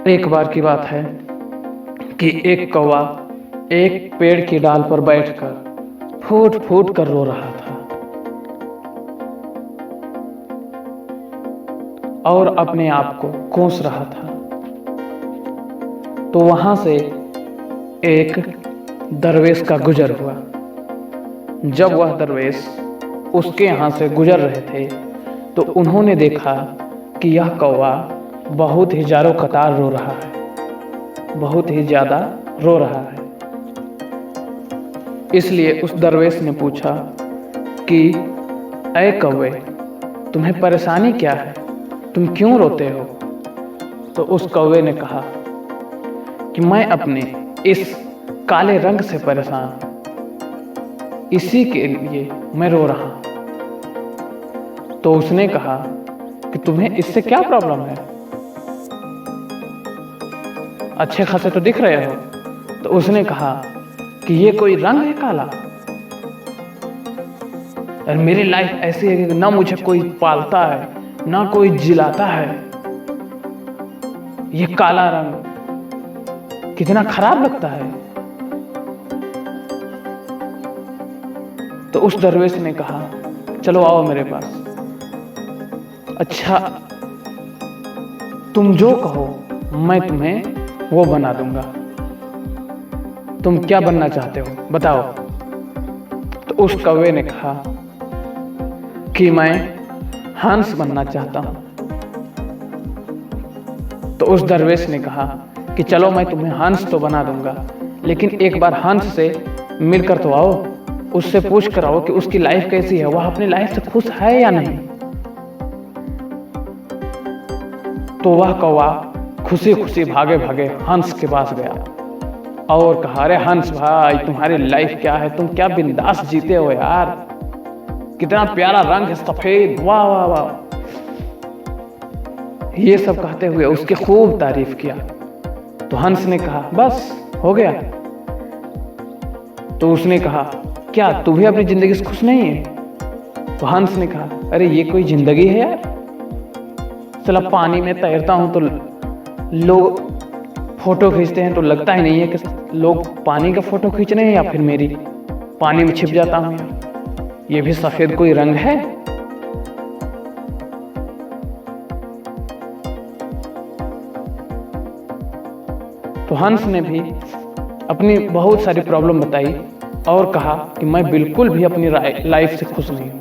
एक बार की बात है कि एक कौवा एक पेड़ की डाल पर बैठकर फूट फूट कर रो रहा था और अपने आप को कोस रहा था। तो वहां से एक दरवेश का गुजर हुआ। जब वह दरवेश उसके यहाँ से गुजर रहे थे तो उन्होंने देखा कि यह कौवा बहुत ही ज़्यादा कतार रो रहा है, बहुत ही ज़्यादा रो रहा है। इसलिए उस दरवेश ने पूछा कि ऐ कौवे, तुम्हें परेशानी क्या है, तुम क्यों रोते हो? तो उस कौवे ने कहा कि मैं अपने इस काले रंग से परेशान हूं, इसी के लिए मैं रो रहा हूं। तो उसने कहा कि तुम्हें इससे क्या प्रॉब्लम है, अच्छे खासे तो दिख रहे हो। तो उसने कहा कि ये कोई रंग है काला, और मेरी लाइफ ऐसी है कि ना मुझे कोई पालता है ना कोई जिलाता है। ये काला रंग कितना खराब लगता है। तो उस दरवेश ने कहा चलो आओ मेरे पास, अच्छा तुम जो कहो मैं तुम्हें वो बना दूंगा। तुम क्या बनना चाहते हो बताओ? तो उस कौवे ने कहा कि मैं हंस बनना चाहता हूं। तो उस दरवेश ने कहा कि चलो मैं तुम्हें हंस तो बना दूंगा, लेकिन एक बार हंस से मिलकर तो आओ, उससे पूछ कर आओ कि उसकी लाइफ कैसी है, वह अपनी लाइफ से खुश है या नहीं। तो वह कौवा खुशी खुशी भागे भागे हंस के पास गया और कहा, अरे हंस भाई, तुम्हारी लाइफ क्या है, तुम क्या बिंदास जीते हो यार, कितना प्यारा रंग है सफेद, वाह वाह वाह। ये सब कहते हुए उसकी खूब तारीफ किया। तो हंस ने कहा बस हो गया। तो उसने कहा क्या तू भी अपनी जिंदगी से खुश नहीं है? तो हंस ने कहा अरे ये कोई जिंदगी है यार, चला पानी में तैरता हूं तो लोग फोटो खींचते हैं तो लगता ही नहीं है कि लोग पानी का फोटो खींच रहे हैं या फिर मेरी पानी में छिप जाता हूं यार, ये भी सफेद कोई रंग है। तो हंस ने भी अपनी बहुत सारी प्रॉब्लम बताई और कहा कि मैं बिल्कुल भी अपनी लाइफ से खुश नहीं हूं।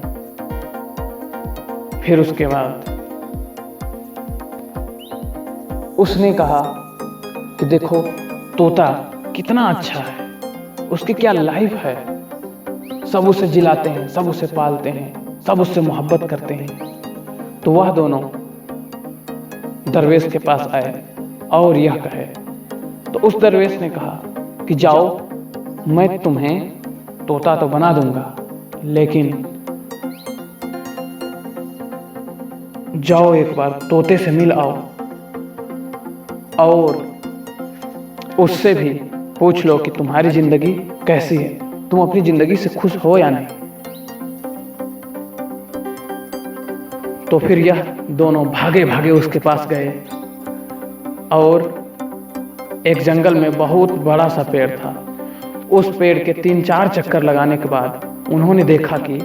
फिर उसके बाद उसने कहा कि देखो तोता कितना अच्छा है, उसकी क्या लाइफ है, सब उसे जिलाते हैं, सब उसे पालते हैं, सब उससे मोहब्बत करते हैं। तो वह दोनों दरवेश के पास आए और यह कहे। तो उस दरवेश ने कहा कि जाओ मैं तुम्हें तोता तो बना दूंगा, लेकिन जाओ एक बार तोते से मिल आओ और उससे भी पूछ लो कि तुम्हारी जिंदगी कैसी है, तुम अपनी जिंदगी से खुश हो या नहीं। तो फिर यह दोनों भागे भागे उसके पास गए और एक जंगल में बहुत बड़ा सा पेड़ था। उस पेड़ के 3-4 चक्कर लगाने के बाद उन्होंने देखा कि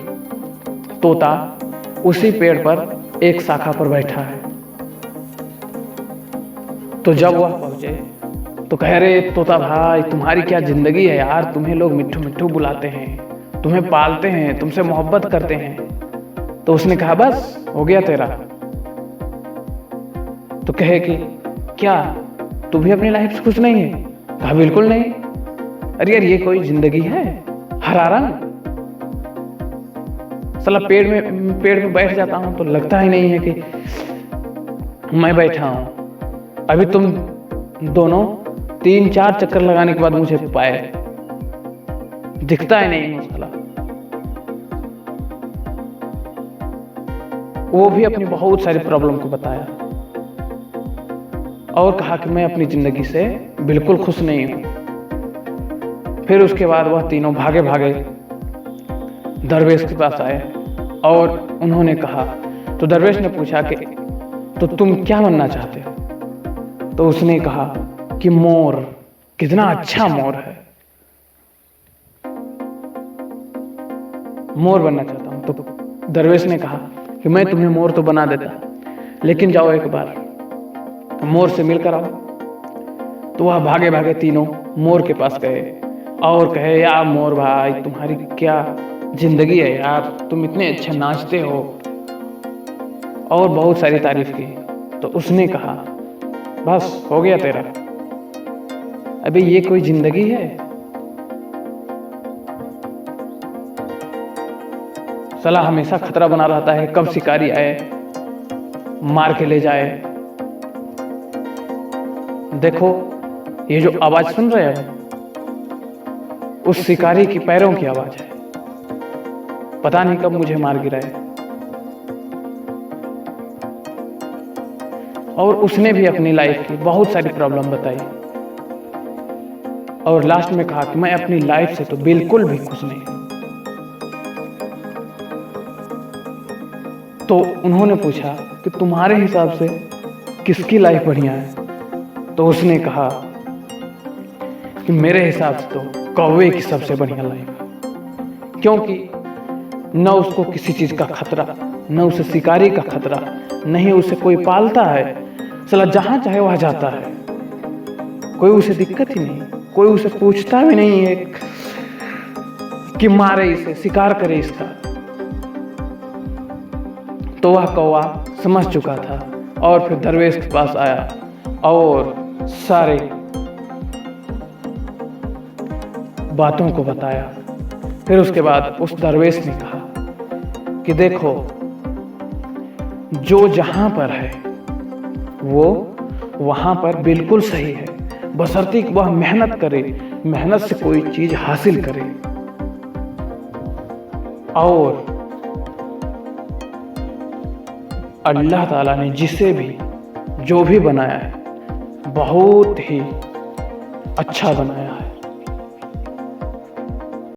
तोता उसी पेड़ पर एक शाखा पर बैठा है। तो जब वह पहुंचे तो कह रहे तोता भाई, तुम्हारी क्या जिंदगी है यार, तुम्हें लोग मिट्ठू मिट्ठू बुलाते हैं, तुम्हें पालते हैं, तुमसे मोहब्बत करते हैं। तो उसने कहा बस हो गया तेरा। तो कहे कि क्या तू भी अपनी लाइफ से खुश नहीं है? कहा बिल्कुल नहीं। अरे यार ये कोई जिंदगी है, हरा रंग, साला पेड़ में बैठ जाता हूं तो लगता ही नहीं है कि मैं बैठा हूं। अभी तुम दोनों 3-4 चक्कर लगाने के बाद मुझे पाए, दिखता ही नहीं हूं साला। वो भी अपनी बहुत सारी प्रॉब्लम को बताया और कहा कि मैं अपनी जिंदगी से बिल्कुल खुश नहीं हूं। फिर उसके बाद वह तीनों भागे भागे दरवेश के पास आए और उन्होंने कहा, तो दरवेश ने पूछा कि तो तुम क्या बनना चाहते हो? तो उसने कहा कि मोर, कितना अच्छा मोर है, मोर बनना चाहता हूं। तो दरवेश ने कहा कि मैं तुम्हें मोर तो बना देता, लेकिन जाओ एक बार मोर से मिलकर आओ। तो वह भागे भागे तीनों मोर के पास गए और कहे, यार मोर भाई, तुम्हारी क्या जिंदगी है यार, तुम इतने अच्छे नाचते हो, और बहुत सारी तारीफ की। तो उसने कहा, बस हो गया तेरा, अबे ये कोई जिंदगी है? साला हमेशा खतरा बना रहता है, कब शिकारी आए मार के ले जाए। देखो ये जो आवाज सुन रहे हैं, उस शिकारी की पैरों की आवाज है, पता नहीं कब मुझे मार गिराए। और उसने भी अपनी लाइफ की बहुत सारी प्रॉब्लम बताई और लास्ट में कहा कि मैं अपनी लाइफ से तो बिल्कुल भी खुश नहीं। तो उन्होंने पूछा कि तुम्हारे हिसाब से किसकी लाइफ बढ़िया है? तो उसने कहा कि मेरे हिसाब से तो कौवे की सबसे बढ़िया लाइफ है, क्योंकि न उसको किसी चीज का खतरा, न उसे शिकारी का खतरा, नहीं उसे कोई पालता है, साला जहां चाहे वहां जाता है, कोई उसे दिक्कत ही नहीं, कोई उसे पूछता भी नहीं है कि मारे इसे, शिकार करे इसका। तो वह कौवा समझ चुका था और फिर दरवेश के पास आया और सारे बातों को बताया। फिर उसके बाद उस दरवेश ने कहा कि देखो, जो जहां पर है वो वहां पर बिल्कुल सही है, बशर्ते कि वह मेहनत करे, मेहनत से कोई चीज हासिल करे। और अल्लाह ताला ने जिसे भी जो भी बनाया है बहुत ही अच्छा बनाया